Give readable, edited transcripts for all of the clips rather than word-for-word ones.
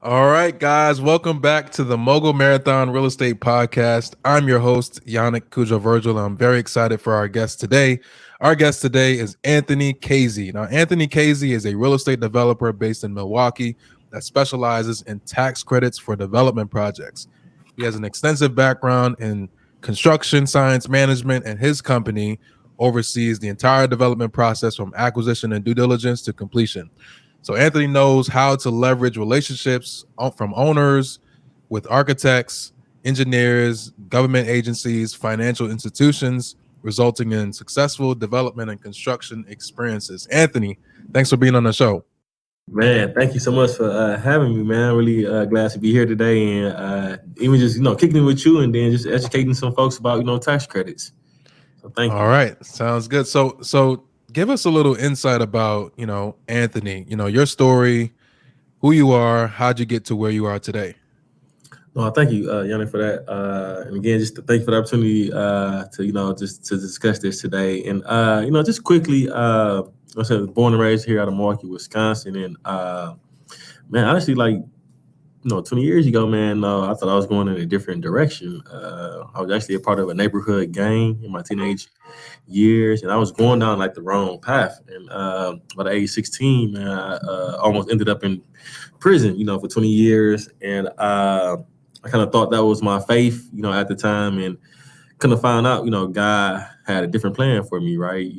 All right, guys, welcome back to the Mogul Marathon Real Estate Podcast. I'm your host, Cudjoe-Virgil. I'm very excited for our guest today. Our guest today is Anthony Kazee. Now, Anthony Kazee is a real estate developer based in Milwaukee that specializes in tax credits for development projects. He has an extensive background in construction, science management, and his company oversees the entire development process from acquisition and due diligence to completion. So Anthony knows how to leverage relationships from owners with architects, engineers, government agencies, financial institutions, resulting in successful development and construction experiences. Anthony, thanks for being on the show. Man, thank you so much for having me, man. Really glad to be here today, and even just kicking it with you, and then just educating some folks about tax credits. So thank All you. right, sounds good. So give us a little insight about Anthony. Your story, who you are, how'd you get to where you are today. No, thank you, Yanni, for that. And again, just to thank you for the opportunity to just to discuss this today. And just quickly, I said born and raised here out of Milwaukee, Wisconsin, and man, honestly, like 20 years ago, man, I thought I was going in a different direction. I was actually a part of a neighborhood gang in my teenage years, and I was going down like the wrong path. And by the age 16, man, I almost ended up in prison, for 20 years. And I kind of thought that was my faith, at the time, and kind of found out, God had a different plan for me, right?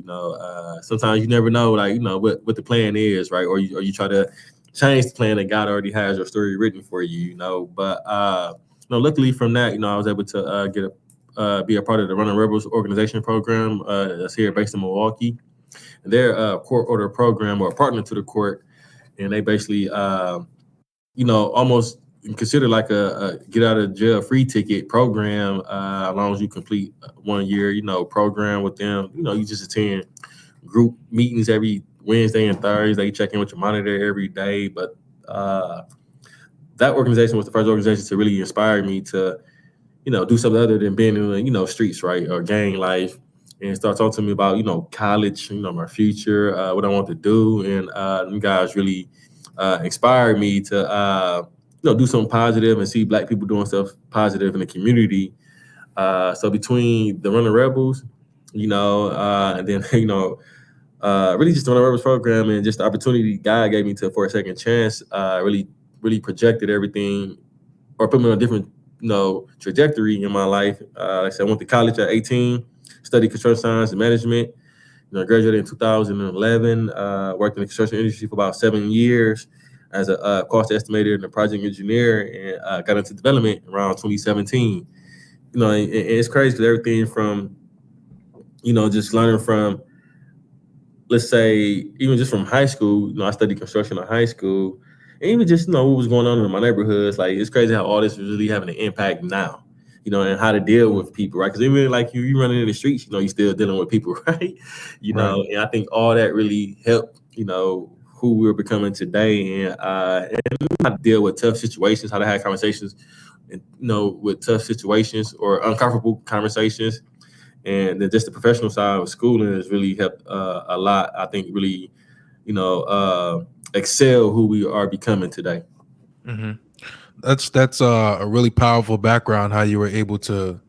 Sometimes you never know, like, what the plan is, right? Or you try to change the plan that God already has your story written for you, But luckily from that, I was able to be a part of the Running Rebels organization program that's here based in Milwaukee. And they're a court order program or a partner to the court, and they basically, almost consider like a get out of jail free ticket program. As long as you complete 1 year, program with them. You just attend group meetings every Wednesday and Thursday. Check in with your monitor every day. But that organization was the first organization to really inspire me to, do something other than being in the, streets, right, or gang life, and start talking to me about, college, my future, what I want to do, and them guys really inspired me to, do something positive and see Black people doing stuff positive in the community. So between the Running Rebels, and then really just the Running Rebels program and just the opportunity God gave me to for a second chance, really projected everything or put me on a different trajectory in my life. Like I said, I went to college at 18, studied construction science and management. Graduated in 2011. Worked in the construction industry for about 7 years as a cost estimator and a project engineer, and got into development around 2017. And it's crazy because everything from just learning from, let's say, even just from high school. I studied construction in high school, and even just what was going on in my neighborhoods. Like, it's crazy how all this is really having an impact now. And how to deal with people, right? Because even like you running in the streets, you're still dealing with people, right? Right. And I think all that really helped, who we're becoming today, and how to deal with tough situations, how to have conversations, and with tough situations or uncomfortable conversations, and then just the professional side of schooling has really helped a lot. I think really, excel who we are becoming today. hmm That's a really powerful background. How you were able to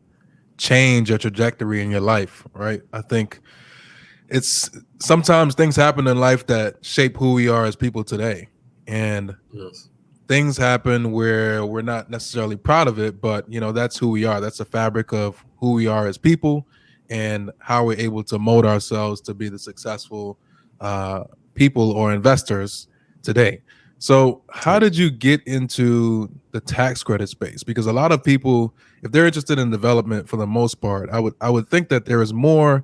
change your trajectory in your life, right? I think it's sometimes things happen in life that shape who we are as people today, and Yes. things happen where we're not necessarily proud of it, but that's who we are. That's the fabric of who we are as people, and how we're able to mold ourselves to be the successful uh, people or investors today. So how did you get into the tax credit space? Because a lot of people, if they're interested in development, for the most part, I would think that there is more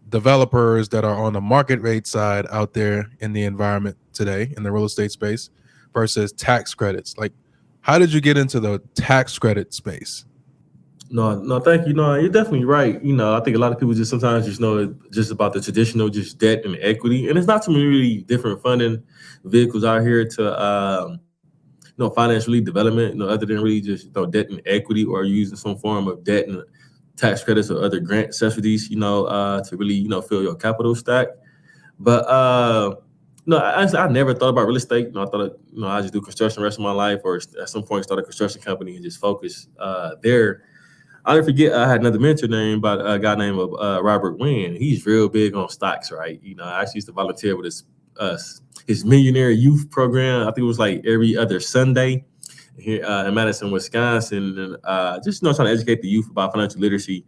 developers that are on the market rate side out there in the environment today in the real estate space versus tax credits. Like, how did you get into the tax credit space? No, thank you. No, you're definitely right. I think a lot of people just sometimes just know it just about the traditional, just debt and equity, and it's not too many really different funding vehicles out here to, finance really development. Other than really just debt and equity, or using some form of debt and tax credits or other grant subsidies. To really fill your capital stack. But No, I never thought about real estate. I thought, I just do construction the rest of my life, or at some point start a construction company and just focus there. I'll never forget, I had another mentor named by a guy named Robert Wynn. He's real big on stocks, right? I actually used to volunteer with his millionaire youth program. I think it was like every other Sunday here in Madison, Wisconsin, and just trying to educate the youth about financial literacy,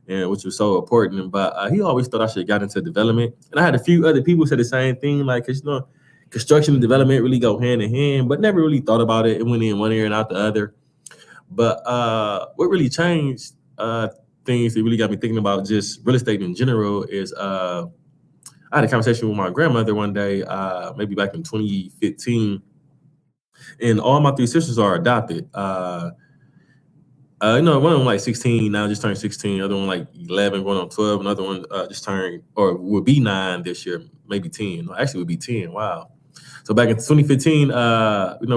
and which was so important. But he always thought I should have got into development, and I had a few other people say the same thing, like, 'cause, construction and development really go hand in hand, but never really thought about it. It went in one ear and out the other. But what really changed things that really got me thinking about just real estate in general is I had a conversation with my grandmother one day, maybe back in 2015, and all my three sisters are adopted. One of them like 16 now, just turned 16. Other one like 11, going on 12. Another one just turned, or will be 9 this year, maybe 10. No, actually, would be 10. Wow. So back in 2015,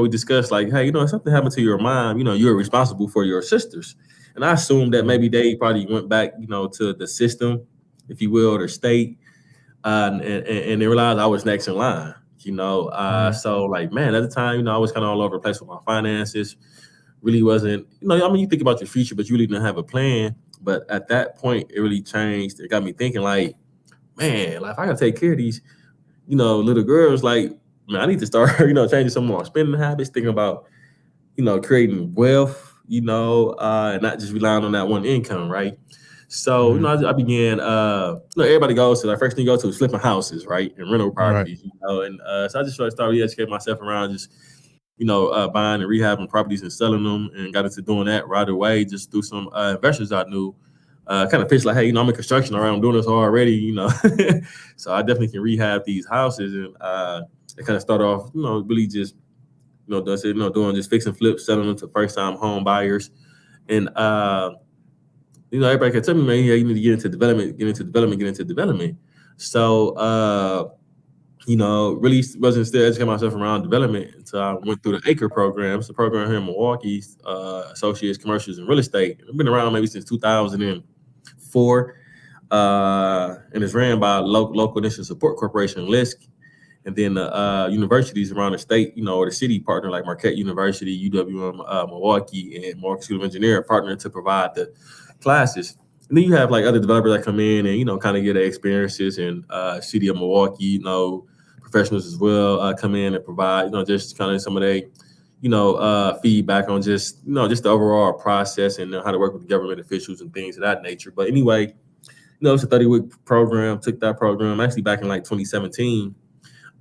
we discussed like, hey, if something happened to your mom, you're responsible for your sisters. And I assumed that maybe they probably went back, to the system, if you will, or state, and they realized I was next in line. So like, man, at the time, I was kind of all over the place with my finances. Really wasn't, you think about your future, but you really didn't have a plan. But at that point, it really changed. It got me thinking like, man, like if I gotta take care of these, little girls, like, man, I need to start, changing some of my spending habits, thinking about, creating wealth, and not just relying on that one income, right? So, I began, everybody goes to, the first thing you go to is flipping houses, right? And rental properties, and so I just started educating myself around just, buying and rehabbing properties and selling them, and got into doing that right away, just through some investors I knew. Kind of pitched like, hey, I'm in construction, all right, I'm doing this already, so I definitely can rehab these houses. And it kind of start off, really just, doing just fixing flips, selling them to first time home buyers. And, everybody kept telling me, man, yeah, you need to get into development. So, really wasn't still educating myself around development until I went through the ACRE program. It's a program here in Milwaukee, Associates, Commercials, and Real Estate. I've been around maybe since 2004, and it's ran by local Initiative Support Corporation, LIHTC, and then universities around the state, or the city partner like Marquette University, UWM, Milwaukee, and Milwaukee School of Engineering partner to provide the classes. And then you have like other developers that come in and, kind of get their experiences, and City of Milwaukee, professionals as well come in and provide, just kind of some of their, feedback on just, just the overall process and how to work with the government officials and things of that nature. But anyway, it's a 30-week program. Took that program actually back in like 2017.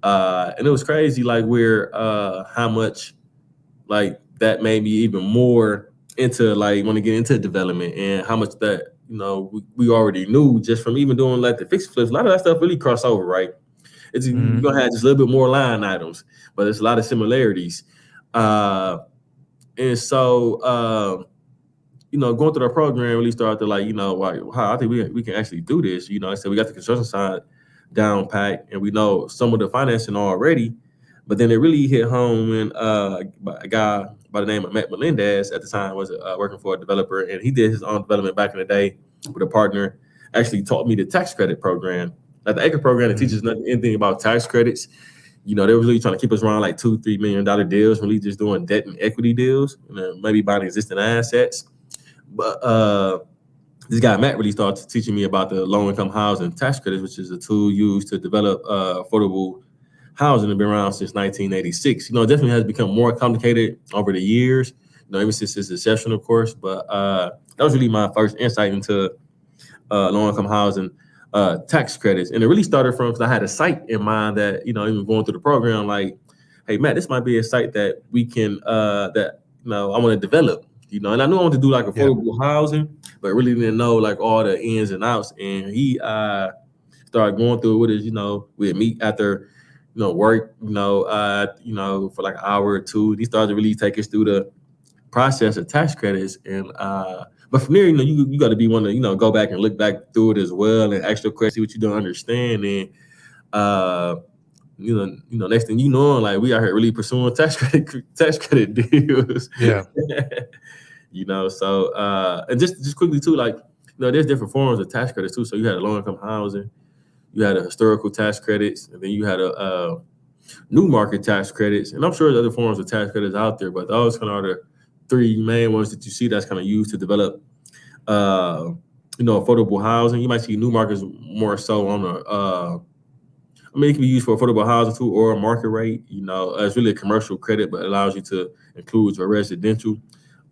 And it was crazy, like where how much like that made me even more into like want to get into development, and how much that we already knew just from even doing like the fix flips. A lot of that stuff really cross over, right? It's you're gonna have just a little bit more line items, but there's a lot of similarities. And so going through the program really started to like, how I think we can actually do this. I said we got the construction side down pat, and we know some of the financing already. But then it really hit home when a guy by the name of Matt Melendez at the time was working for a developer, and he did his own development back in the day with a partner. Actually taught me the tax credit program. Like the ACRE program that teaches nothing anything about tax credits. They were really trying to keep us around like $2-3 million deals, really just doing debt and equity deals, and maybe buying existing assets. But this guy Matt really started teaching me about the low-income housing tax credits, which is a tool used to develop affordable housing. Has been around since 1986. It definitely has become more complicated over the years. Ever since its inception, of course. But that was really my first insight into low-income housing tax credits, and it really started from because I had a site in mind that even going through the program, like, hey Matt, this might be a site that we can that I want to develop. And I knew I wanted to do like affordable housing, but really didn't know like all the ins and outs. And he started going through it with us. We'd meet after work, for like an hour or two. He started to really take us through the process of tax credits. And but from there, you got to be one to go back and look back through it as well and ask your question what you don't understand. And next thing you know, like we out here really pursuing tax credit deals. Yeah. So and just quickly too, like there's different forms of tax credits too. So you had a low income housing, you had a historical tax credits, and then you had a new market tax credits, and I'm sure there's other forms of tax credits out there, but those kind of are the three main ones that you see that's kind of used to develop, uh, affordable housing. You might see new markets more so on it can be used for affordable housing too, or a market rate. It's really a commercial credit, but allows you to include a residential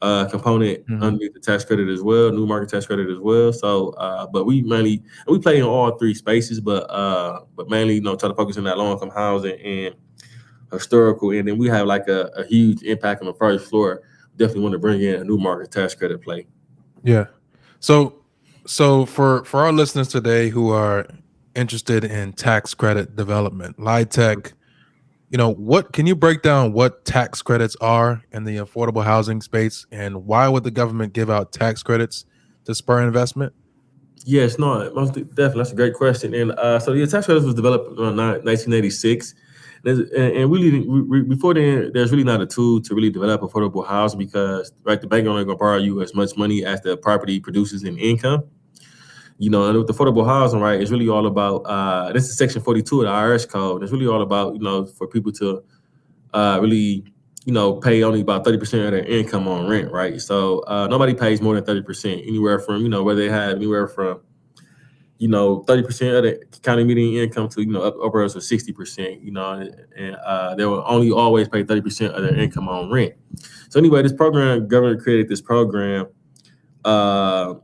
component Mhm. underneath the tax credit as well, new market tax credit as well. So, but we play in all three spaces, but mainly, try to focus on that low income housing and historical, and then we have like a huge impact on the first floor. Definitely want to bring in a new market tax credit play. Yeah. So for our listeners today who are interested in tax credit development, LIHTC, what can you break down what tax credits are in the affordable housing space, and why would the government give out tax credits to spur investment? Yes, no, most definitely. That's a great question. And so the tax credits was developed in 1986. And really, before then, there's really not a tool to really develop affordable housing because, right, the bank only going to borrow you as much money as the property produces in income. And with affordable housing, right, it's really all about, this is Section 42 of the IRS code. It's really all about, for people to really, pay only about 30% of their income on rent, right? So nobody pays more than 30%, anywhere from, where they have anywhere from 30% of the county median income to, upwards of 60%, and they will only always pay 30% of their income on rent. So anyway, government created this program uh,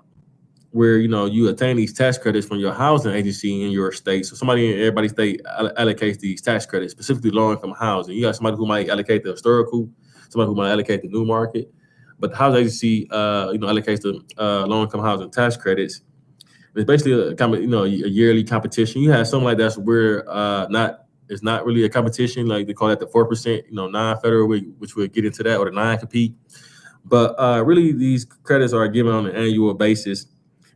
where, you attain these tax credits from your housing agency in your state. So somebody in everybody's state allocates these tax credits, specifically low income housing. You got somebody who might allocate the historical, somebody who might allocate the new market, but the housing agency, allocates the low income housing tax credits. It's basically a yearly competition. You have something like that's where not it's not really a competition. Like they call that the 4%, non-federal, which we'll get into that, or the non-compete. But really, these credits are given on an annual basis,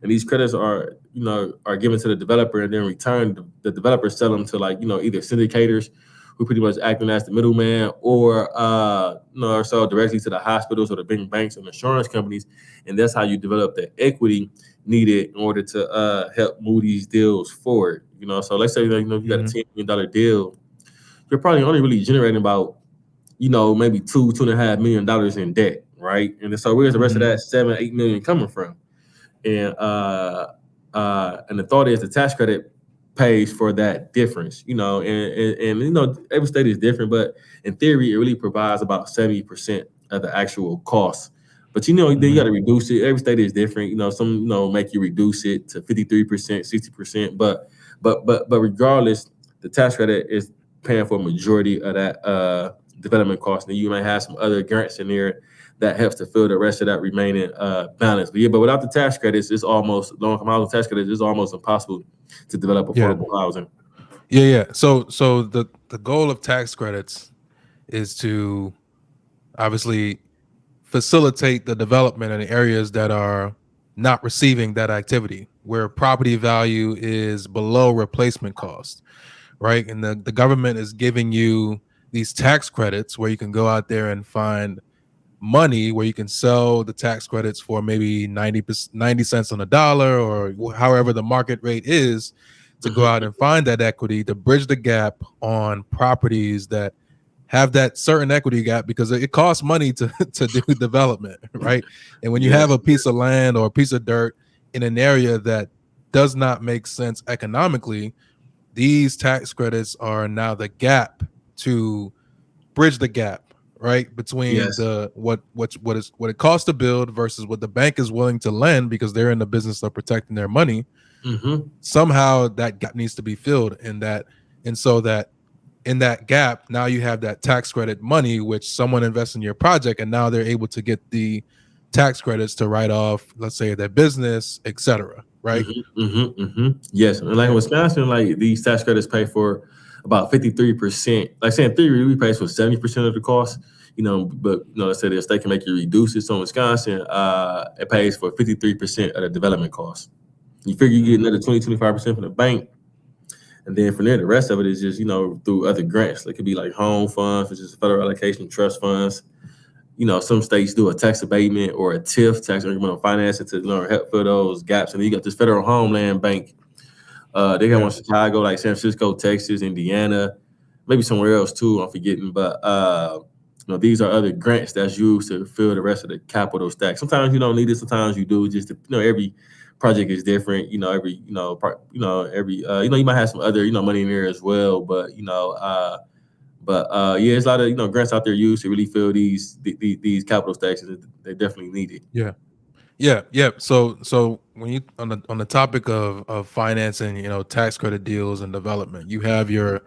and these credits are given to the developer, and then in return, the developers sell them to, like, either syndicators who pretty much acting as the middleman, or or sell directly to the hospitals or the big banks and insurance companies, and that's how you develop the equity needed in order to help move these deals forward. So let's say that, if you got a Mhm. $10 million deal, you're probably only really generating about, maybe $2.5 million in debt, right? And so where's the rest of Mhm. that 7-8 million coming from? And the thought is the tax credit pays for that difference, and every state is different, but in theory, it really provides about 70% of the actual cost. But then you got Mhm. to reduce it. Every state is different. Some make you reduce it to 53%, 60%. But regardless, the tax credit is paying for a majority of that development cost. And you might have some other grants in there that helps to fill the rest of that remaining balance. But without the tax credits, it's almost low income housing tax credits. It's almost impossible to develop Yeah. affordable housing. Yeah. So the goal of tax credits is to obviously facilitate the development in areas that are not receiving that activity, where property value is below replacement cost, right? And the government is giving you these tax credits where you can go out there and find money where you can sell the tax credits for maybe 90 cents on a dollar, or however the market rate is, to go out Mm-hmm. and find that equity to bridge the gap on properties that have that certain equity gap, because it costs money to to do development, right? And when you have Yes. a piece of land or a piece of dirt in an area that does not make sense economically, these tax credits are now the gap to bridge the gap, right, between Yes. the what it costs to build versus what the bank is willing to lend, because they're in the business of protecting their money. Mm-hmm. Somehow that gap needs to be filled, and so that in that gap, now you have that tax credit money which someone invests in your project, and now they're able to get the tax credits to write off, let's say, their business, etc., right? Mm-hmm. Mm-hmm. Mm-hmm. Yes. And like in Yeah. Wisconsin, like these tax credits pay for about 53%. Like saying theory, we pays for 70% of the cost. But let's say the state can make you reduce it. So in Wisconsin, it pays for 53% of the development cost. You figure you get Mhm. another 20-25% from the bank. And then from there, the rest of it is just, through other grants. It could be like home funds, which is federal allocation trust funds. Some states do a tax abatement or a TIF, tax incremental financing, to help fill those gaps. And then you got this federal homeland bank. They got one Yeah. in Chicago, like San Francisco, Texas, Indiana, maybe somewhere else too. I'm forgetting, but these are other grants that's used to fill the rest of the capital stack. Sometimes you don't need it, sometimes you do. Just every project is different. Every every you might have some other money in there as well, but yeah, there's a lot of grants out there used to really fill these capital stacks. They definitely need it. Yeah. So when you on the topic of financing, tax credit deals and development, you have your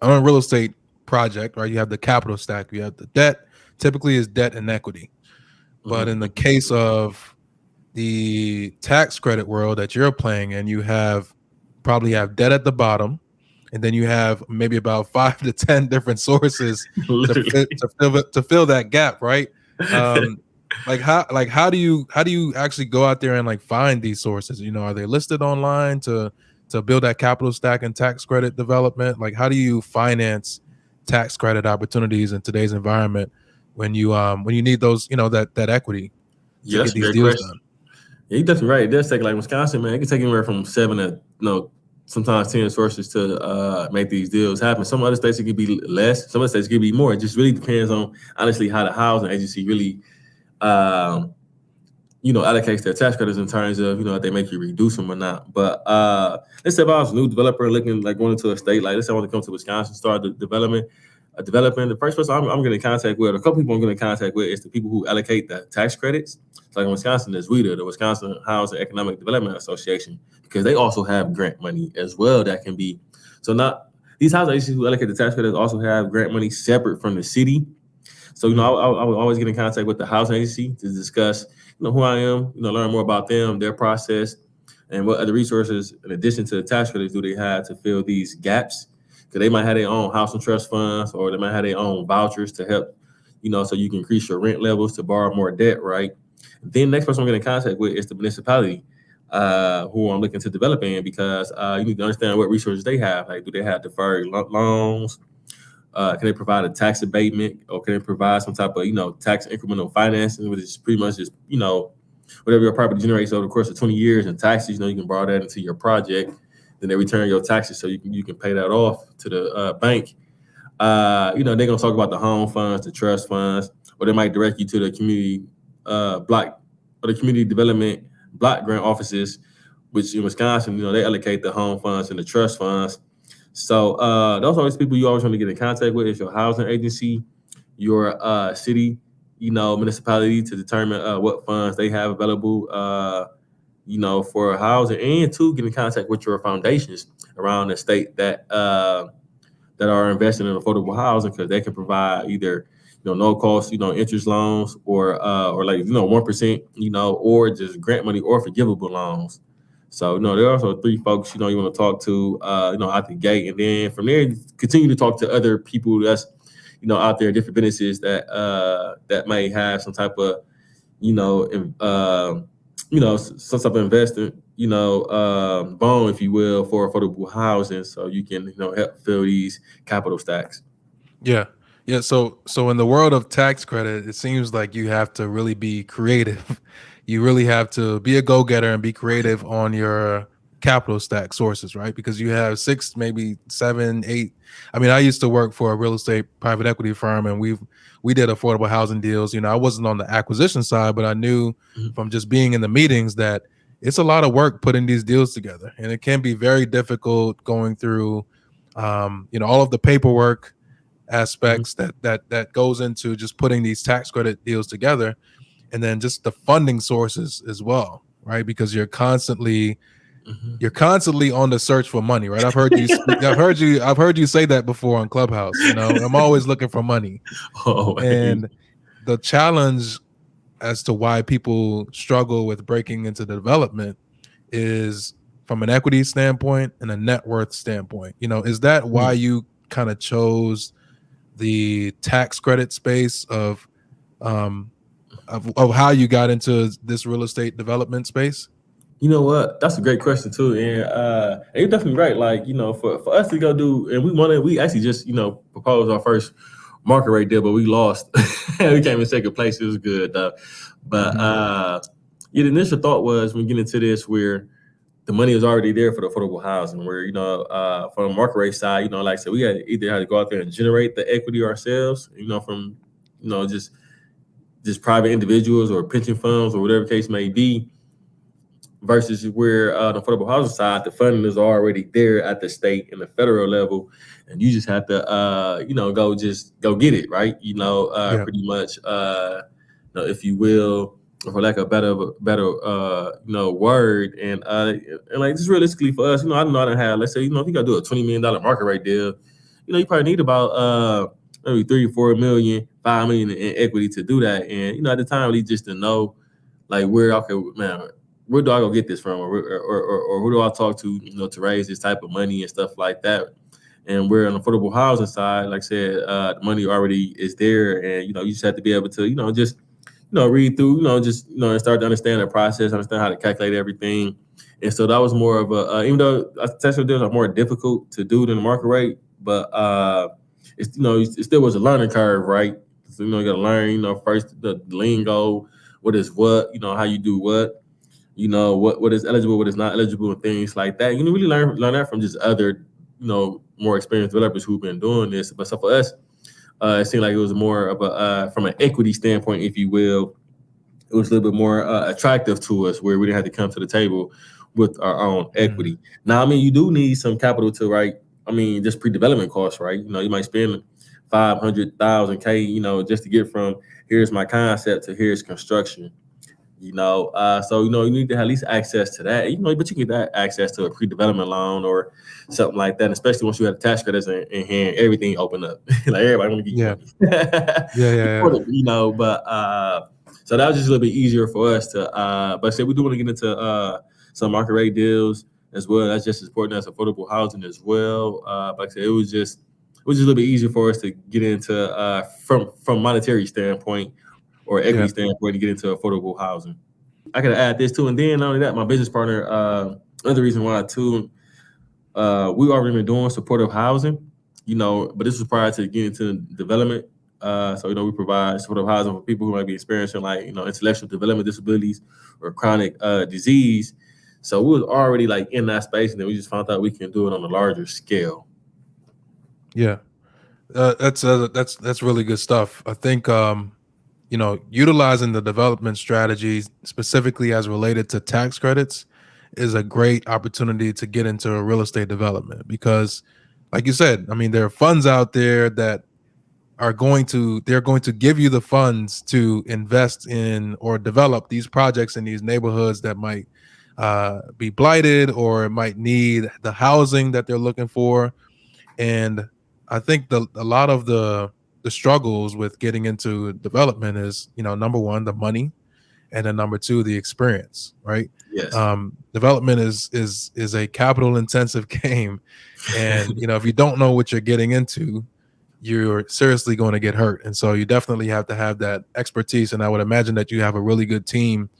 on a real estate project, right? You have the capital stack, you have the debt. Typically, is debt and equity, but in the case of the tax credit world that you're playing in, you probably have debt at the bottom, and then you have maybe about 5 to 10 different sources to fill that gap, right? How do you actually go out there and like find these sources? Are they listed online to build that capital stack and tax credit development? Like, how do you finance tax credit opportunities in today's environment when you need those that equity to get these deals done? Yeah, you're definitely right. It does take, like Wisconsin, man, it can take anywhere from 7 to sometimes 10 sources to make these deals happen. Some other states it could be less, some other states it could be more. It just really depends on honestly how the housing agency really allocates their tax credits in terms of if they make you reduce them or not. But let's say if I was a new developer looking like going into a state, like let's say I want to come to Wisconsin, start the development. The first person I'm going to contact with, a couple people I'm going to contact with, is the people who allocate the tax credits. So like in Wisconsin, there's WIDA, the Wisconsin Housing Economic Development Association, because they also have grant money as well that can be. So not these housing agencies who allocate the tax credits also have grant money separate from the city. So I would always get in contact with the housing agency to discuss who I am, learn more about them, their process, and what other resources in addition to the tax credits do they have to fill these gaps. Because they might have their own housing trust funds, or they might have their own vouchers to help, so you can increase your rent levels to borrow more debt, right? Then next person I'm getting in contact with is the municipality who I'm looking to develop in, because you need to understand what resources they have. Like, do they have deferred loans? Can they provide a tax abatement, or can they provide some type of, tax incremental financing, which is pretty much just, whatever your property generates over the course of 20 years in taxes, you can borrow that into your project. Then they return your taxes so you can pay that off to the bank. They're going to talk about the home funds, the trust funds, or they might direct you to the community block or the community development block grant offices, which in Wisconsin, they allocate the home funds and the trust funds. So those are always people you always want to get in contact with. Is your housing agency, your city, municipality, to determine what funds they have available, for housing, and to get in contact with your foundations around the state that are investing in affordable housing, because they can provide either no cost interest loans, or like 1%, or just grant money or forgivable loans. So there are also 3 folks you want to talk to out the gate, and then from there continue to talk to other people that's out there, different businesses that may have some type of some type of investor bone, if you will, for affordable housing, so you can help fill these capital stacks. Yeah. So in the world of tax credit, it seems like you have to really be creative. You really have to be a go-getter and be creative on your capital stack sources, right? Because you have 6, maybe 7, 8. I mean, I used to work for a real estate private equity firm, and we did affordable housing deals. I wasn't on the acquisition side, but I knew from just being in the meetings that it's a lot of work putting these deals together, and it can be very difficult going through all of the paperwork aspects that goes into just putting these tax credit deals together, and then just the funding sources as well, right? Because you're constantly on the search for money, right? I've heard you say that before on Clubhouse. I'm always looking for money. And the challenge as to why people struggle with breaking into development is from an equity standpoint and a net worth standpoint. Is that why you kind of chose the tax credit space of how you got into this real estate development space? You know what? That's a great question too, and you're definitely right. Like for us to go do, and we actually just proposed our first market rate deal, but we lost. We came in second place. It was good though, but the initial thought was when we get into this, where the money is already there for the affordable housing. Where from the market rate side, like I said, we had either had to go out there and generate the equity ourselves, from just private individuals or pension funds or whatever case may be, versus where the affordable housing side, the funding is already there at the state and the federal level, and you just have to go get it, right? Pretty much, if you will, for lack of a better word, and like just realistically for us, I know I don't have, let's say, if you gotta do a $20 million market rate deal, you probably need about maybe 3 or 4 million, 5 million in equity to do that. And at the time, we just to know like where do I go get this from, or who do I talk to, to raise this type of money and stuff like that. And we're on the affordable housing side, like I said, the money already is there, and you just have to be able to just read through, and start to understand the process, understand how to calculate everything. And so that was more of a, even though Tesla deals are more difficult to do than the market rate, but it still was a learning curve, right? So you got to learn, first the lingo, what is what, how you do what, what is eligible, what is not eligible, and things like that. You can really learn that from just other, more experienced developers who've been doing this. But so for us, it seemed like it was more of a, from an equity standpoint, if you will, it was a little bit more attractive to us, where we didn't have to come to the table with our own equity. Now, you do need some capital to just pre-development costs, right? You might spend 500,000 K, just to get from here's my concept to here's construction. So you need to have at least access to that, but you can get that access to a pre-development loan or something like that, especially once you have tax credits in hand, everything open up. Like everybody want to get you money. But so that was just a little bit easier for us to but I said we do want to get into some market rate deals as well. That's just as important as affordable housing as well. Like I said, it was just a little bit easier for us to get into from monetary standpoint or equity standpoint to get into affordable housing. I could add this too, and then not only that, my business partner, another reason why too, we already been doing supportive housing, but this was prior to getting into development. So we provide supportive housing for people who might be experiencing intellectual development disabilities or chronic disease. So we was already in that space, and then we just found out we can do it on a larger scale. Yeah, that's really good stuff. I think utilizing the development strategies specifically as related to tax credits is a great opportunity to get into a real estate development, because like you said, there are funds out there that they're going to give you the funds to invest in or develop these projects in these neighborhoods that might be blighted or might need the housing that they're looking for. And I think a lot of the struggles with getting into development is, number one, the money, and then number two, the experience, right? Yes. Development is a capital intensive game, and if you don't know what you're getting into, you're seriously going to get hurt. And so you definitely have to have that expertise, and I would imagine that you have a really good team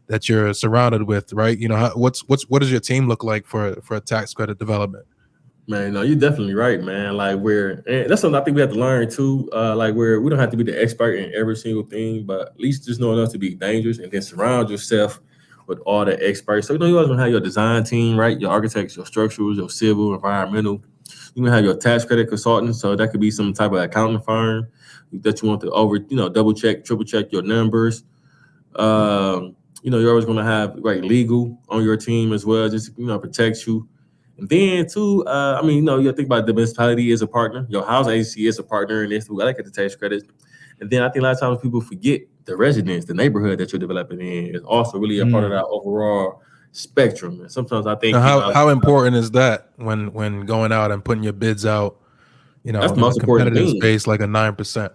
that you're surrounded with, right? What does your team look like for a tax credit development? Man, no, you're definitely right, man. And that's something I think we have to learn too. Where we don't have to be the expert in every single thing, but at least just know enough to be dangerous, and then surround yourself with all the experts. So you always want to have your design team, right? Your architects, your structurals, your civil, environmental. You can have your tax credit consultant, so that could be some type of accounting firm that you want to double check, triple check your numbers. You're always going to have legal on your team as well, just protect you. And then too, you think about the municipality as a partner, your housing agency is a partner in this. I like the tax credits. And then I think a lot of times people forget the residents, the neighborhood that you're developing in is also really a part of that overall spectrum. And sometimes I think how important is that when going out and putting your bids out, that's the in most a important competitive thing. space like a 9%.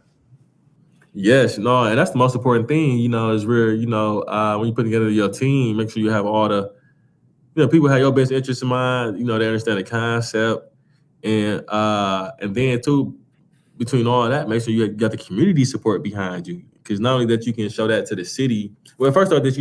Yes, and that's the most important thing, is where, when you put together your team, make sure you have all the people have your best interest in mind. They understand the concept, and then too, between all that, make sure you got the community support behind you. Because not only that, you can show that to the city. Well, first off, that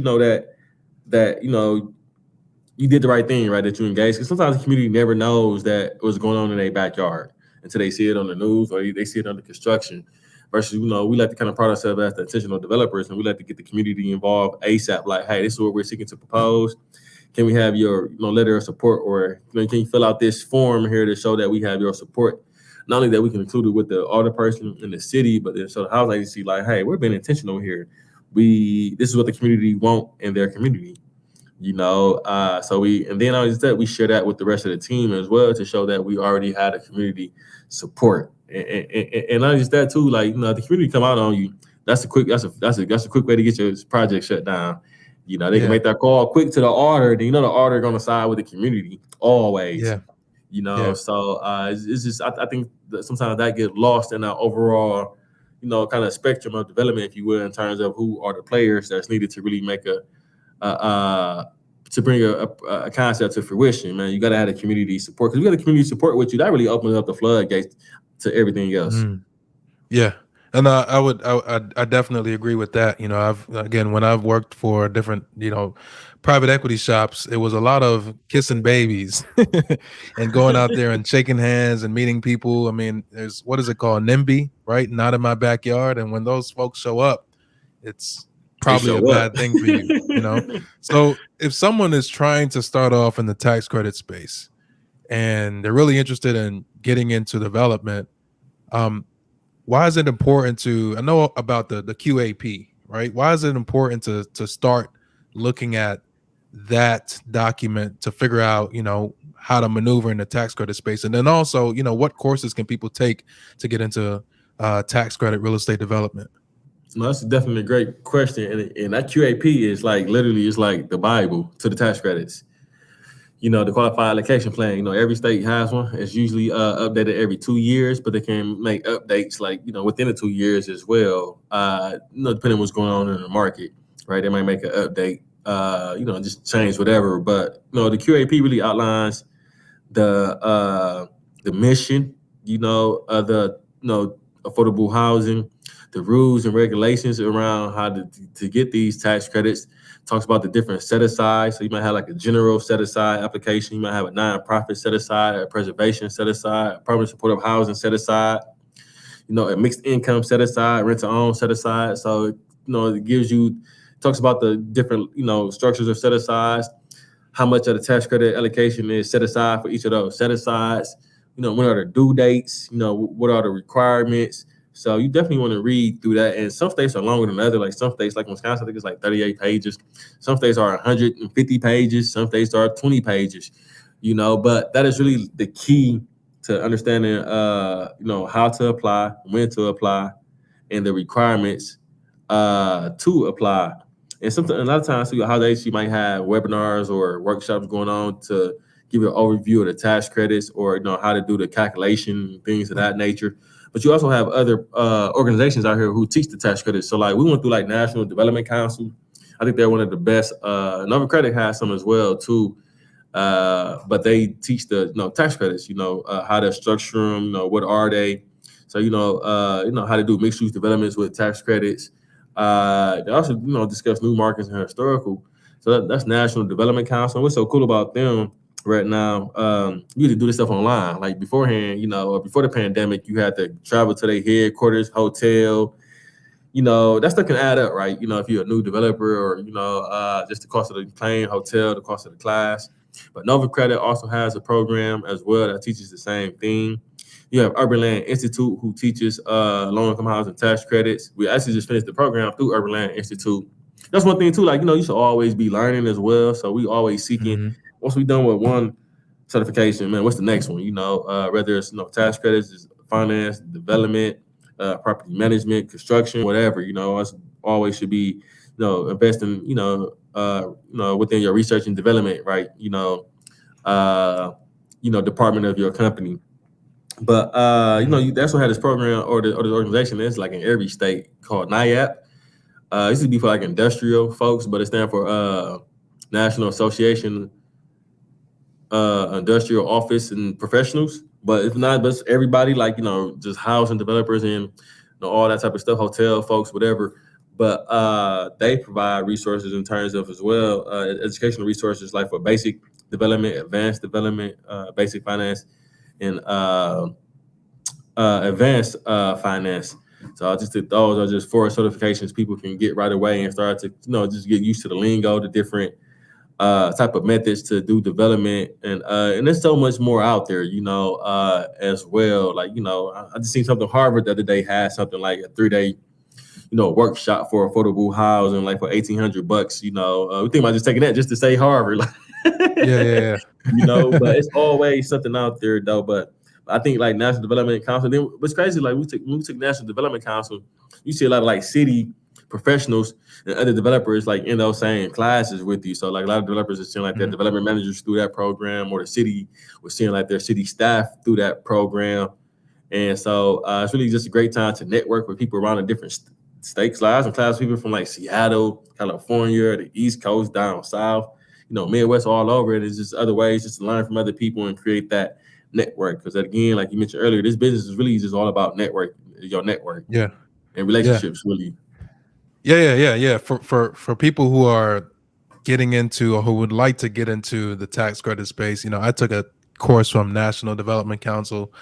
you did the right thing, right? That you engaged. Because sometimes the community never knows that what's going on in their backyard until they see it on the news or they see it under construction. Versus, we like to kind of pride ourselves as the intentional developers, and we like to get the community involved ASAP. Like, hey, this is what we're seeking to propose. can we have your letter of support, or can you fill out this form here to show that we have your support? Not only that, we can include it with the other person in the city, but then so the housing agency, like, hey, we're being intentional here. This is what the community want in their community. So we, and then always that we share that with the rest of the team as well to show that we already had a community support, and not just that too. Like, the community come out on you. That's a quick way to get your project shut down. They can make that call quick to the auditor. Then the auditor going to side with the community always. Yeah. Yeah. So it's just I think that sometimes that get lost in our overall, kind of spectrum of development, if you will, in terms of who are the players that's needed to really make to bring a concept to fruition. Man, you got to have the community support, because you got the community support with you. That really opens up the floodgates to everything else. Yeah. And I definitely agree with that. When I've worked for different, private equity shops, it was a lot of kissing babies and going out there and shaking hands and meeting people. I mean, there's, what is it called? NIMBY, right? Not in my backyard. And when those folks show up, it's probably a bad thing for you, So if someone is trying to start off in the tax credit space and they're really interested in getting into development, why is it important to, I know about the QAP, right? Why is it important to start looking at that document to figure out, how to maneuver in the tax credit space? And then also, what courses can people take to get into tax credit real estate development? No, that's definitely a great question. And that QAP is like literally is like the Bible to the tax credits. The qualified allocation plan, every state has one. It's usually updated every 2 years, but they can make updates like, within the 2 years as well. Depending on what's going on in the market, right? They might make an update, just change whatever. But, the QAP really outlines the mission, the, affordable housing, the rules and regulations around how to get these tax credits. Talks about the different set aside. So you might have like a general set aside application. You might have a nonprofit set aside, a preservation set aside, a permanent supportive housing set aside, a mixed income set aside, rent to own set aside. So, it gives you, talks about the different, structures of set asides, how much of the tax credit allocation is set aside for each of those set asides, when are the due dates, what are the requirements. So you definitely want to read through that. And some states are longer than others. Like some states, like Wisconsin, I think it's like 38 pages. Some states are 150 pages. Some states are 20 pages, but that is really the key to understanding, how to apply, when to apply, and the requirements to apply. And a lot of times, how the agency might have webinars or workshops going on to give you an overview of the tax credits, or, how to do the calculation, things of that nature. But you also have other organizations out here who teach the tax credits. So like we went through like National Development Council. I think they're one of the best. Nova Credit has some as well too. But they teach the tax credits, how to structure them, what are they? So how to do mixed use developments with tax credits. They also discuss new markets and historical. So that's National Development Council. What's so cool about them right now, you can do this stuff online. Like beforehand, before the pandemic, you had to travel to their headquarters, hotel. That stuff can add up, right? If you're a new developer, or just the cost of the plane, hotel, the cost of the class. But Nova Credit also has a program as well that teaches the same thing. You have Urban Land Institute, who teaches low-income housing tax credits. We actually just finished the program through Urban Land Institute. That's one thing too. Like, you should always be learning as well. So we always seeking. Once we're done with one certification, man, what's the next one? Whether it's tax credits, finance, development, property management, construction, whatever. Us always should be, investing, within your research and development, right? Department of your company. But that's what had this program or this organization that's like in every state called NIAP. It used to be for like industrial folks, but it stands for National Association Industrial Office and Professionals. But if not, but everybody, like just housing developers and all that type of stuff, hotel folks, whatever. But they provide resources in terms of as well educational resources, like for basic development, advanced development, basic finance, and advanced finance. So those are just 4 certifications people can get right away and start to just get used to the lingo, the different type of methods to do development, and there's so much more out there, as well. Like, I just seen something Harvard the other day had something like a 3-day, workshop for affordable housing, like for $1,800. We think about just taking that just to say Harvard, like, Yeah. But it's always something out there though. But I think like National Development Council. Then what's crazy, like when we took National Development Council, you see a lot of like city professionals and other developers like in those same classes with you. So like a lot of developers are seeing like their development managers through that program, or the city was seeing like their city staff through that program. And so it's really just a great time to network with people around the different states. Like I have some class people from like Seattle, California, the East Coast, down south, Midwest, all over. It's just other ways just to learn from other people and create that network. Because again, like you mentioned earlier, this business is really just all about your network. Yeah. And relationships, really. Yeah. For people who are getting into, or who would like to get into the tax credit space, I took a course from National Development Council,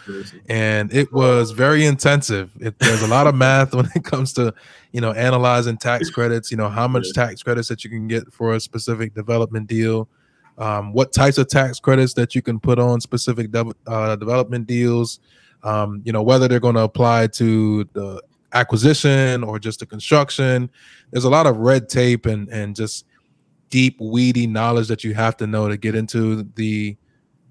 and it was very intensive. There's a lot of math when it comes to, analyzing tax credits, how much tax credits that you can get for a specific development deal, what types of tax credits that you can put on specific development deals, whether they're going to apply to the acquisition or just the construction. There's a lot of red tape and just deep, weedy knowledge that you have to know to get into the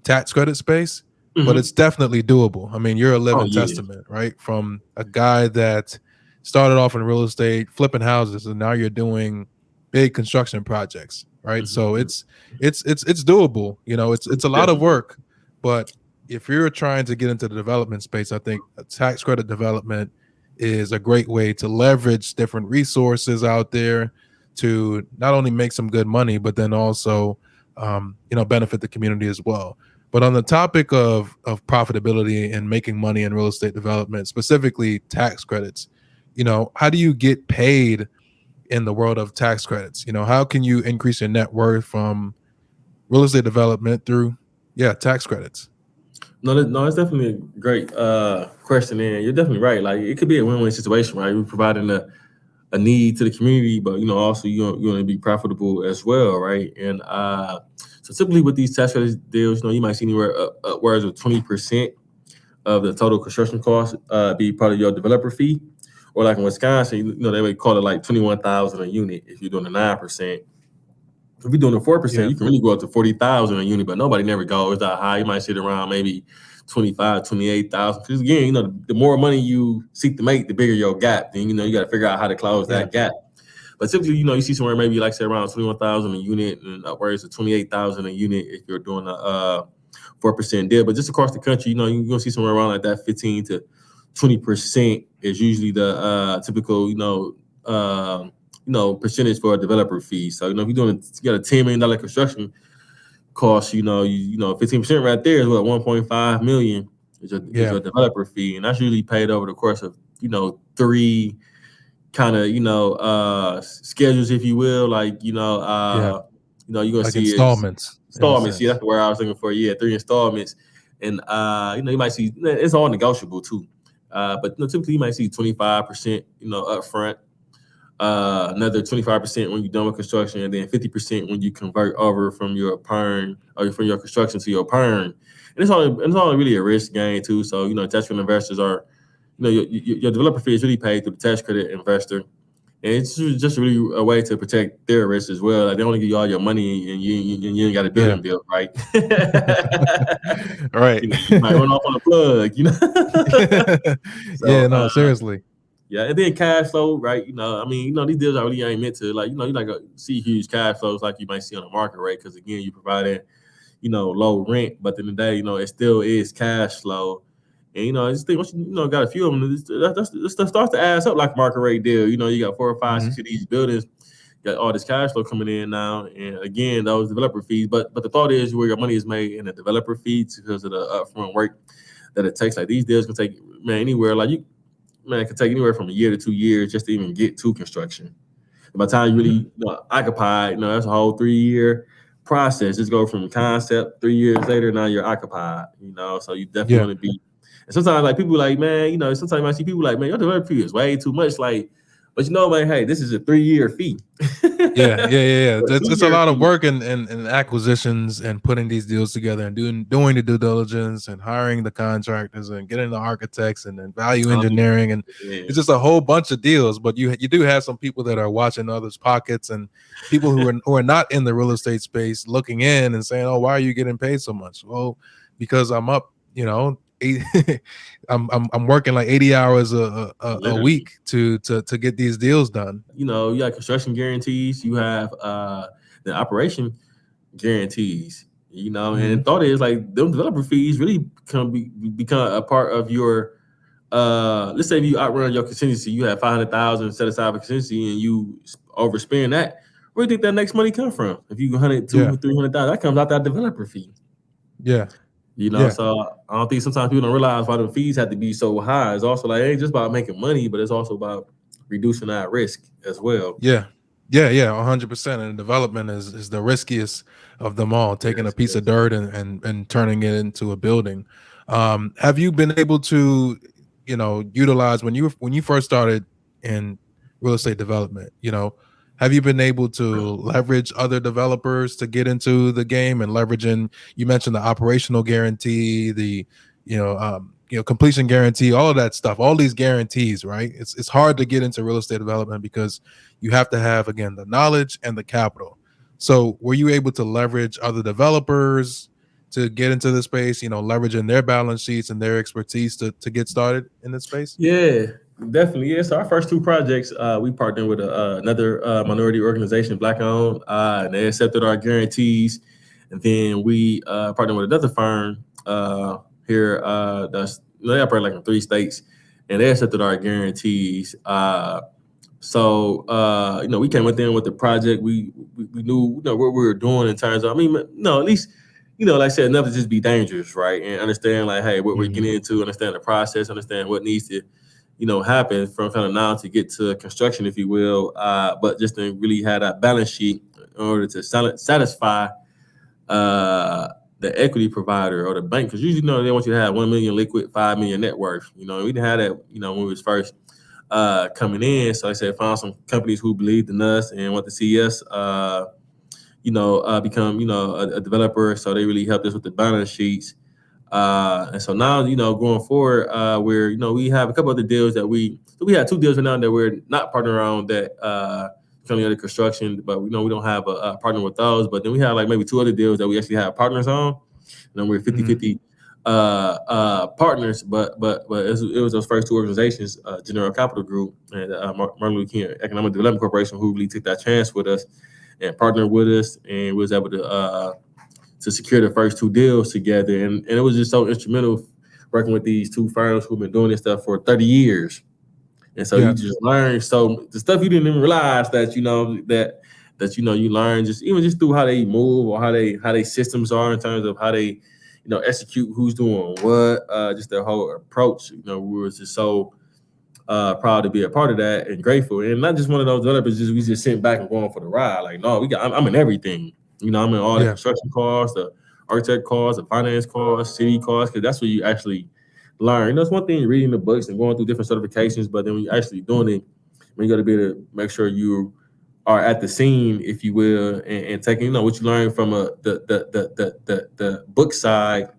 tax credit space, but it's definitely doable. I mean, you're a living testament, right? From a guy that started off in real estate, flipping houses, and now you're doing big construction projects, right? So it's doable. It's a lot of work, but if you're trying to get into the development space, I think tax credit development is a great way to leverage different resources out there to not only make some good money, but then also benefit the community as well. But on the topic of profitability and making money in real estate development, specifically tax credits, how do you get paid in the world of tax credits? How can you increase your net worth from real estate development through tax credits? No, it's definitely a great question, and you're definitely right. Like it could be a win-win situation, right? We're providing a need to the community, but also you want to be profitable as well, right? And so typically with these tax credit deals, you might see anywhere upwards of 20% of the total construction cost be part of your developer fee, or like in Wisconsin, they would call it like $21,000 a unit if you're doing the 9%. If you're doing the 4%, you can really go up to $40,000 a unit, but nobody never goes that high. You might sit around maybe 25, 28,000. Because again, the more money you seek to make, the bigger your gap. Then you got to figure out how to close that gap. But typically, you see somewhere maybe like say around 21,000 a unit, and upwards of 28,000 a unit if you're doing a 4% deal. But just across the country, you're gonna see somewhere around like that 15 to 20% is usually the typical percentage for a developer fee. So if you're doing you got a $10 million construction cost, 15% right there is what, 1.5 million is your developer fee, and that's usually paid over the course of 3 kind of schedules, if you will, like you're gonna like see installments. Yeah, that's the word I was looking for. 3 installments, and you might see it's all negotiable too. But typically you might see 25% up front, another 25% when you're done with construction, and then 50% when you convert over from your perm or from your construction to your perm. And it's only really a risk gain too. So tax credit investors are, your developer fee is really paid through the tax credit investor, and it's just really a way to protect their risk as well. Like they only give you all your money, and you ain't got a building built, right? Right. You might run off on a plug, So, seriously. Yeah, and then cash flow, right? These deals are really ain't meant to you're not gonna see huge cash flows like you might see on the market, right? Because again, you providing, low rent, but at the end of the day, it still is cash flow. And I just think once you got a few of them, that starts to add up like market rate deal. You got 4 or 5, 6 of these buildings, got all this cash flow coming in now, and again, those developer fees. But the thought is where your money is made in the developer fees because of the upfront work that it takes. Like these deals can take anywhere it can take anywhere from a year to 2 years just to even get to construction. And by the time you really occupied, that's a whole 3-year process. Just go from concept 3 years later, now you're occupied. So you definitely want to be. And sometimes like people like, man, sometimes I see people like, man, your developer fee is way too much. Like, But man, hey, this is a 3-year fee. Yeah. But a It's a 2-year lot of fee, work and acquisitions and putting these deals together and doing the due diligence and hiring the contractors and getting the architects and then value engineering, and yeah. it's just a whole bunch of deals. But you do have some people that are watching others' pockets, and people who are not in the real estate space looking in and saying, "Oh, why are you getting paid so much?" Well, because I'm up, I'm working like 80 hours a Literally. week to get these deals done. You got construction guarantees, you have the operation guarantees. And the thought is like them developer fees really become a part of your let's say if you outrun your contingency, you have 500,000 set aside for contingency and you overspend that. Where do you think that next money come from? If you 100, Yeah, 300,000, that comes out that developer fee. yeah, yeah, So I don't think sometimes people don't realize why the fees have to be so high. It's also like it ain't just about making money, but it's also about reducing that risk as well. yeah, yeah, 100%. And development is the riskiest of them all, taking a Yes, piece of yes. dirt and turning it into a building. Have you been able to, utilize when you first started in real estate development? Have you been able to leverage other developers to get into the game and leveraging? You mentioned the operational guarantee, the completion guarantee, all of that stuff, all these guarantees, right? It's hard to get into real estate development because you have to have, again, the knowledge and the capital. So were you able to leverage other developers to get into the space, leveraging their balance sheets and their expertise to get started in this space? Yeah, definitely. Yeah. So our first two projects, we partnered with another minority organization, Black owned, and they accepted our guarantees. And then we partnered with another firm here they operate like in 3 states, and they accepted our guarantees. We came within with the project. We knew what we were doing in terms of. I mean, no, at least like I said, enough to just be dangerous, right? And understand like, hey, what we're Mhm. getting into, understand the process, understand what needs to happen from kind of now to get to construction, if you will. But just to really have that balance sheet in order to satisfy the equity provider or the bank, because usually they want you to have 1 million liquid, 5 million net worth. We didn't have that when we was first coming in. So like I said, found some companies who believed in us and want to see us become a developer. So they really helped us with the balance sheets. And so now, going forward, where we have a couple other deals that we have 2 deals right now that we're not partnering on that currently under construction, but we don't have a partner with those. But then we have like maybe 2 other deals that we actually have partners on, and then we're 50-50 partners. But it was those first 2 organizations, General Capital Group and Martin Luther King Economic Development Corporation, who really took that chance with us and partnered with us, and was able to secure the first 2 deals together. And it was just so instrumental working with these 2 firms who've been doing this stuff for 30 years. And so you Yeah, just learn so the stuff you didn't even realize that you learn just even just through how they move or how they systems are in terms of how they execute, who's doing what, just their whole approach. We were just so proud to be a part of that and grateful. And not just one of those developers, we just sitting back and going for the ride. Like, no, I'm in everything. I'm in all the yeah, construction costs, the architect costs, the finance costs, city costs, because that's where you actually learn. It's one thing reading the books and going through different certifications, but then when you're actually doing it, you got to be able to make sure you are at the scene, if you will, and taking what you learn from the book side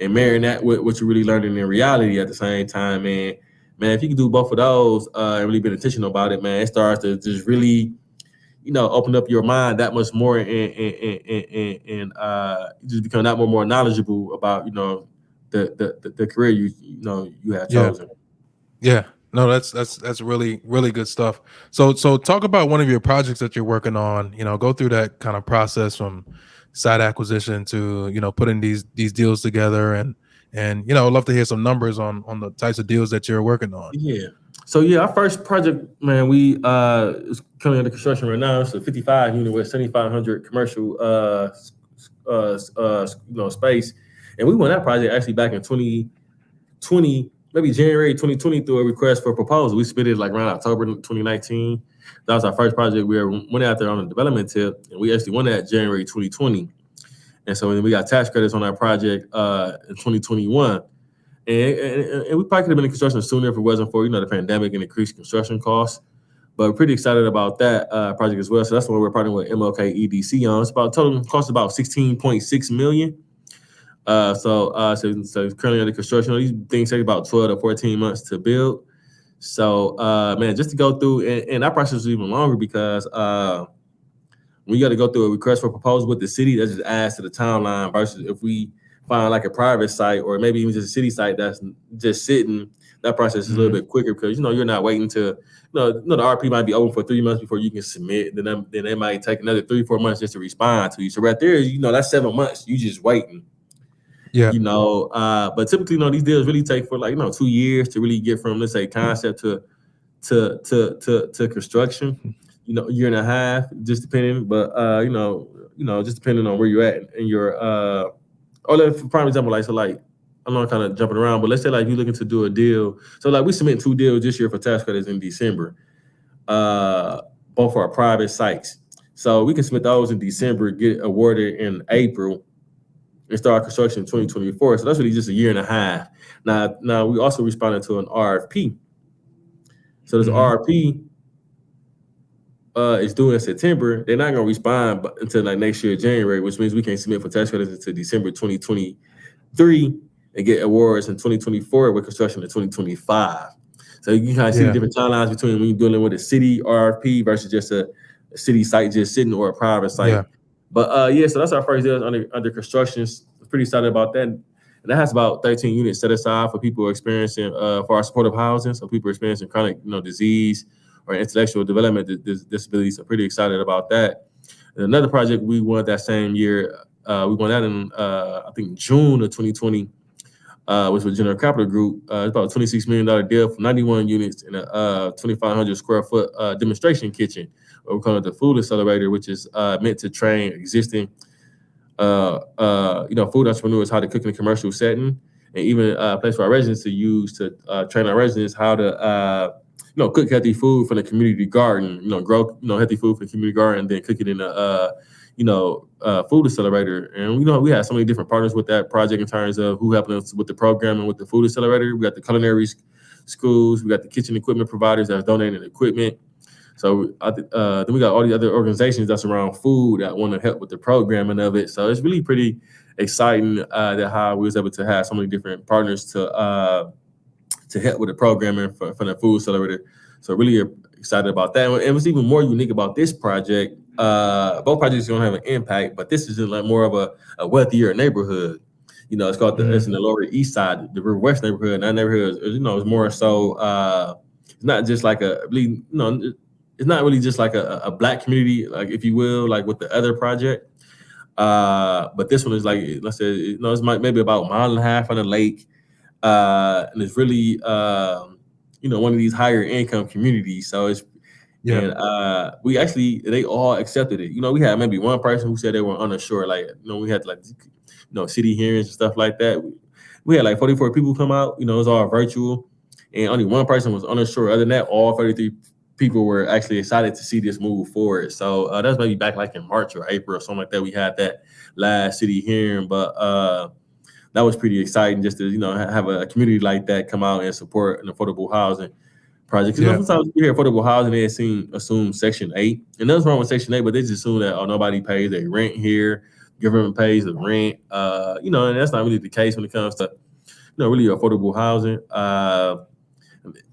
and marrying that with what you're really learning in reality at the same time. And man, if you can do both of those and really be intentional about it, man, it starts to just really open up your mind that much more, and you just become that more knowledgeable about the career you have yeah, chosen. yeah. No, that's really really good stuff. So talk about one of your projects that you're working on. Go through that kind of process from site acquisition to putting these deals together, and I'd love to hear some numbers on the types of deals that you're working on. Yeah. So yeah, our first project, man, we is currently under construction right now. It's a 55 unit with 7,500 commercial space, and we won that project actually back in 2020, maybe January 2020, through a request for proposal. We submitted like around October 2019. That was our first project. We went out there on a development tip, and we actually won that January 2020. And so then we got tax credits on that project in 2021. And we probably could have been in construction sooner if it wasn't for the pandemic and increased construction costs. but pretty excited about that project as well. So that's what we're partnering with MLK EDC on. It's about total cost about $16.6 million. So it's currently under construction. These things take about 12 to 14 months to build. So man, just to go through, and that process is even longer because we got to go through a request for proposal with the city. That just adds to the timeline versus if we find like a private site or maybe even just a city site that's just sitting. That process is a little bit quicker because you're not waiting to the RP might be open for 3 months before you can submit. Then they might take another 3-4 months just to respond to you. So right there, that's 7 months. You just waiting. Yeah. But typically, these deals really take for 2 years to really get from, let's say, concept to construction. A year and a half, just depending. But just depending on where you're at and your for prime example, I'm not kind of jumping around, but let's say if you're looking to do a deal. So we submit 2 deals this year for tax credits in December, both for our private sites. So we can submit those in December, get awarded in April, and start construction in 2024. So that's really just a year and a half. Now we also responded to an RFP. So this RFP is due in September. They're not going to respond until next year, January, which means we can't submit for tax credits until December 2023 and get awards in 2024 with construction in 2025. So you can kind of see the different timelines between when you're dealing with a city RFP versus just a city site just sitting or a private site. Yeah. But so that's our first deal under construction. Pretty excited about that. And that has about 13 units set aside for people experiencing for our supportive housing. So people experiencing chronic disease or intellectual development disabilities. So pretty excited about that. And another project we won that same year, we won that in I think June of 2020, was with General Capital Group. It's about a $26 million deal for 91 units in a 2,500 square foot demonstration kitchen. We call it the Food Accelerator, which is meant to train existing food entrepreneurs how to cook in a commercial setting, and even a place for our residents to use to train our residents how to cook healthy food from the community garden, grow healthy food from the community garden, and then cook it in a Food Accelerator. And we have so many different partners with that project in terms of who helping us with the programming with the Food Accelerator. We got the culinary schools, we got the kitchen equipment providers that's donating equipment. So then we got all the other organizations that's around food that want to help with the programming of it. So it's really pretty exciting that how we was able to have so many different partners to help with the programming for the Food Accelerator. So really excited about that. And what's even more unique about this project, both projects are going to have an impact, but this is in more of a wealthier neighborhood. It's called it's in the Lower East Side, the River West neighborhood. And that neighborhood is more so it's not just like it's not really just like a Black community, if you will, with the other project. But this one is let's say, it's maybe about a mile and a half on the lake. And it's really, one of these higher income communities. So it's, and they all accepted it. We had maybe one person who said they were unsure. We had city hearings and stuff like that. We had 44 people come out. It was all virtual, and only one person was unsure. Other than that, all 33 people were actually excited to see this move forward. So that was maybe back in March or April or something like that. We had that last city hearing, but that was pretty exciting just to have a community like that come out and support an affordable housing project. Sometimes you hear affordable housing, they assume Section 8, and nothing's wrong with Section 8, but they just assume that nobody pays their rent here, government pays the rent, and that's not really the case when it comes to really affordable housing.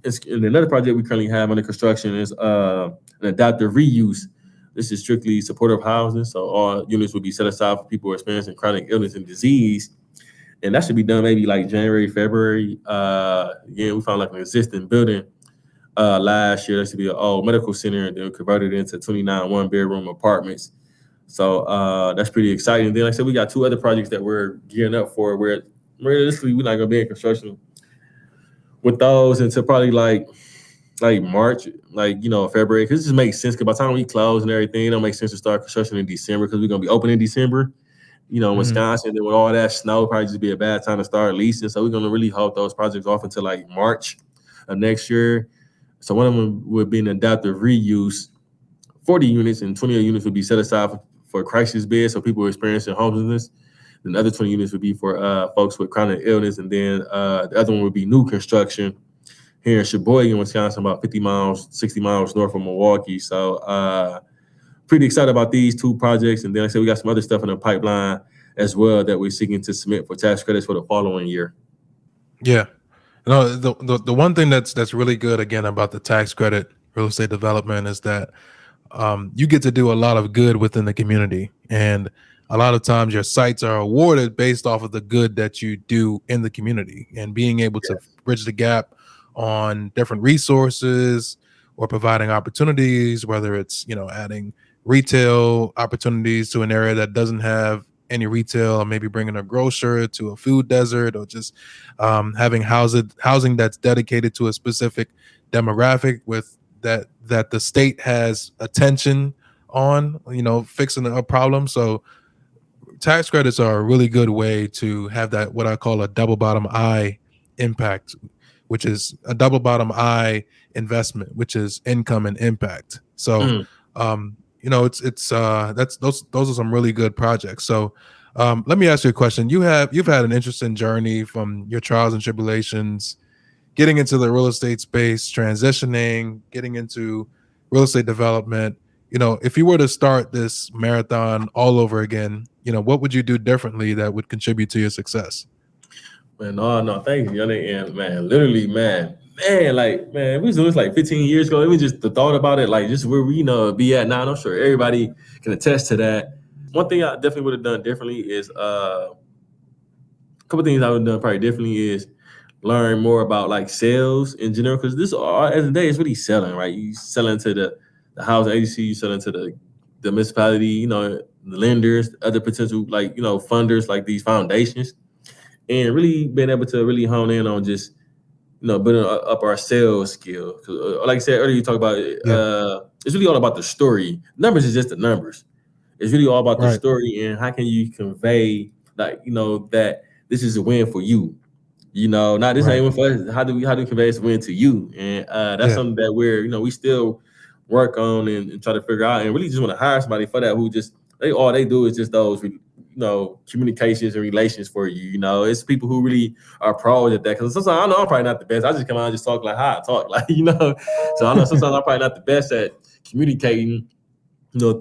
And another project we currently have under construction is an adaptive reuse. This is strictly supportive housing, so all units will be set aside for people experiencing chronic illness and disease. And that should be done maybe January, February. Again, we found an existing building last year. That should be an old medical center, and then converted into 29 one-bedroom apartments. So that's pretty exciting. And then, like I said, we got 2 other projects that we're gearing up for where realistically we're not going to be in construction with those until probably March, February, because it just makes sense. Because by the time we close and everything, it don't make sense to start construction in December because we're gonna be open in December. Wisconsin, then with all that snow, probably just be a bad time to start leasing. So we're gonna really hold those projects off until March of next year. So one of them would be an adaptive reuse, 40 units, and 20 units would be set aside for crisis beds, so people experiencing homelessness. And the other 20 units would be for folks with chronic illness, and then the other one would be new construction, here in Sheboygan, Wisconsin, about 50 miles, 60 miles north of Milwaukee. So pretty excited about these two projects. And then like I said, we got some other stuff in the pipeline as well that we're seeking to submit for tax credits for the following year. Yeah. No, the one thing that's really good again about the tax credit real estate development is that you get to do a lot of good within the community, and a lot of times your sites are awarded based off of the good that you do in the community, and being able to Yes. bridge the gap on different resources or providing opportunities, whether it's adding retail opportunities to an area that doesn't have any retail, or maybe bringing a grocer to a food desert, or just having housing that's dedicated to a specific demographic with that the state has attention on, fixing a problem. So tax credits are a really good way to have that, what I call a double bottom eye impact, which is a double bottom eye investment, which is income and impact. So Mm. it's that's those are some really good projects. So let me ask you a question. You've had an interesting journey from your trials and tribulations, getting into the real estate space, transitioning, getting into real estate development. If you were to start this marathon all over again, what would you do differently that would contribute to your success? Man, no, thank you. And man, literally, man, we was doing this like 15 years ago. Even just the thought about it, like just where we be at now. I'm sure everybody can attest to that. One thing I definitely would have done differently is a couple things I would have done probably differently is learn more about like sales in general, because this all at the end of the day is really selling, right? You selling to the housing agency, you selling to the municipality, the lenders, other potential like funders like these foundations, and really being able to really hone in on just building up our sales skill. 'Cause, like I said earlier, you talk about Yeah. it's really all about the story. Numbers is just the numbers. It's really all about the Right. story and how can you convey like that this is a win for you. Not this Right. ain't win for us. How do we convey this win to you? And that's Yeah. something that we still work on and try to figure out, and really just want to hire somebody for that who just all they do is just those communications and relations for you. It's people who really are pros at that. Because sometimes I know I'm probably not the best. I just come out and just talk like how I talk, like So I know sometimes I'm probably not the best at communicating,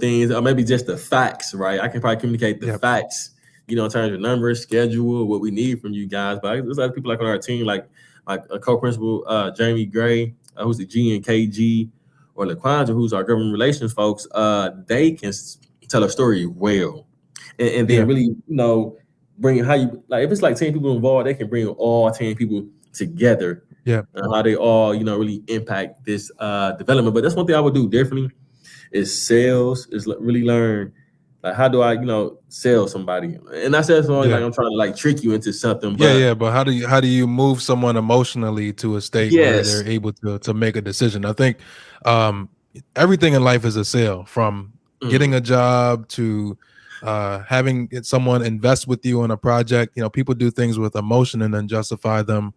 things, or maybe just the facts, right? I can probably communicate the Yep. facts, in terms of numbers, schedule, what we need from you guys. But there's other people like on our team, like a co-principal, Jamie Gray, who's the G and KG, or LaQuandra, who's our government relations folks. They can tell a story well, and then Yeah. really, bring how you like. If it's like 10 people involved, they can bring all 10 people together, Yeah. and how they all, really impact this development. But that's one thing I would do differently is sales, is really learn like how do I, sell somebody. And I said something like Yeah. I'm trying to like trick you into something, Yeah, but yeah, but how do you move someone emotionally to a state where yes. they're able to make a decision? I think um, everything in life is a sale, from getting Mm, a job to having someone invest with you on a project. People do things with emotion and then justify them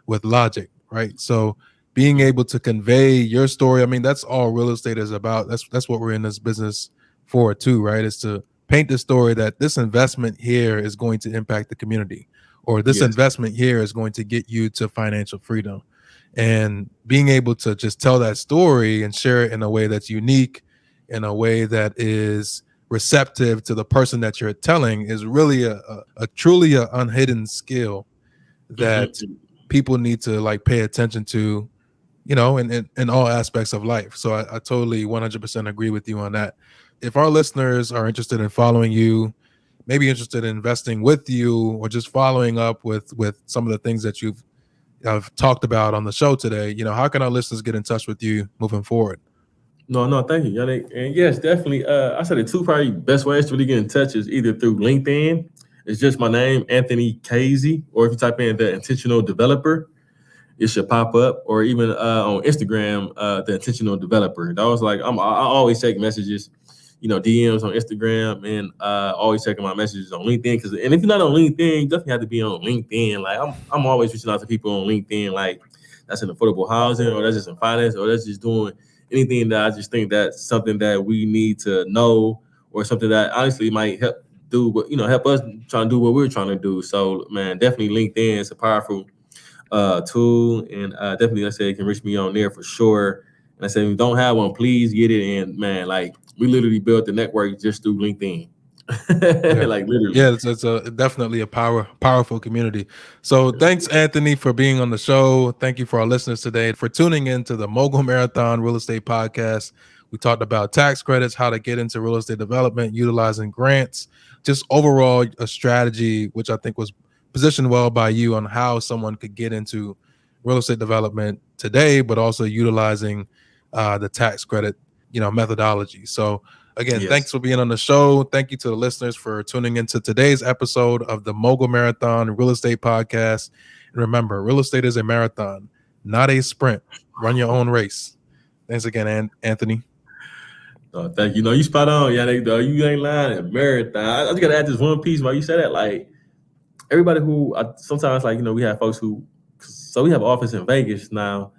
with logic, right? So being able to convey your story, I mean, that's all real estate is about. That's what we're in this business for too, right? Is to paint the story that this investment here is going to impact the community, or this yes. investment here is going to get you to financial freedom. And being able to just tell that story and share it in a way that's unique, in a way that is receptive to the person that you're telling, is really a truly a unhidden skill that Mhm. people need to like pay attention to, in all aspects of life. So I totally 100% agree with you on that. If our listeners are interested in following you, maybe interested in investing with you, or just following up with some of the things that you've have talked about on the show today, how can our listeners get in touch with you moving forward? No, thank you, Yannick. And yes, definitely. I said the two probably best ways to really get in touch is either through LinkedIn. It's just my name, Anthony Kazee, or if you type in the intentional developer, it should pop up, or even on Instagram, the intentional developer. That was like I always check messages, DMs on Instagram, and always checking my messages on LinkedIn. And if you're not on LinkedIn, you definitely have to be on LinkedIn. Like I'm always reaching out to people on LinkedIn, like that's in affordable housing, or that's just in finance, or that's just doing anything that I just think that's something that we need to know, or something that honestly might help us trying to do what we're trying to do. So man, definitely LinkedIn is a powerful tool, and definitely, like I said, you can reach me on there for sure. And I said, if you don't have one, please get it. And man, like we literally built the network just through LinkedIn, Yeah. like literally. Yeah, it's a definitely a powerful community. So thanks, Anthony, for being on the show. Thank you for our listeners today for tuning in to the Mogul Marathon Real Estate Podcast. We talked about tax credits, how to get into real estate development, utilizing grants, just overall a strategy, which I think was positioned well by you on how someone could get into real estate development today, but also utilizing the tax credit, methodology. So again, thanks Yes. for being on the show. Thank you to the listeners for tuning into today's episode of the Mogul Marathon Real Estate Podcast. And remember, real estate is a marathon, not a sprint. Run your own race. Thanks again, Anthony. Thank you. No, you spot on. Yeah, you ain't lying. A marathon. I just gotta add this one piece while you said that. Like everybody who sometimes, like we have folks who. So we have an office in Vegas now.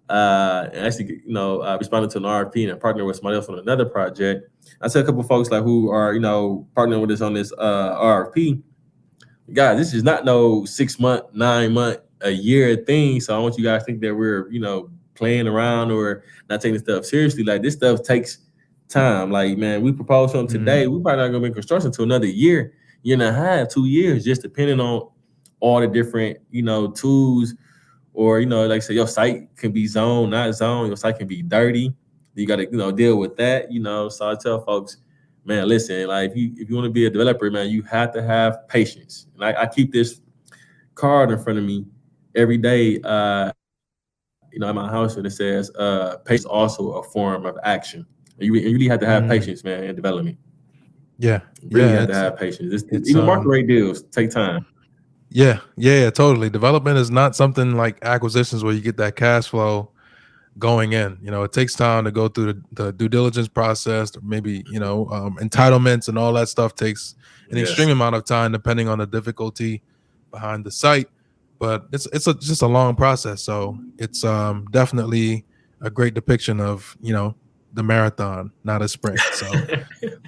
And actually, responded to an RFP and partner with somebody else on another project. I said a couple of folks like who are partnering with us on this RFP. Guys, this is not no 6 month, 9 month, a year thing. So I want you guys to think that we're playing around or not taking stuff seriously. Like this stuff takes time. Like man, we propose something today. We probably not gonna be in construction until another year and a half, 2 years, just depending on all the different tools. Or, like I said, your site can be zoned, not zoned. Your site can be dirty. You got to, deal with that, So I tell folks, man, listen, like if you want to be a developer, man, you have to have patience. And I keep this card in front of me every day, in my house, and it says, patience is also a form of action. And you really have to have patience, man, in development. Yeah. You really have to have patience. It's even market rate deals take time. Yeah, totally. Development is not something like acquisitions where you get that cash flow going in. It takes time to go through the due diligence process, or maybe entitlements and all that stuff takes an extreme amount of time depending on the difficulty behind the site. But it's just a long process. So it's definitely a great depiction of the marathon, not a sprint. So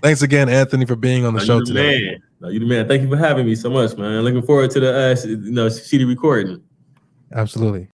thanks again, Anthony, for being on the show today. Man. No, you the man. Thank you for having me so much, man. Looking forward to the CD recording. Absolutely.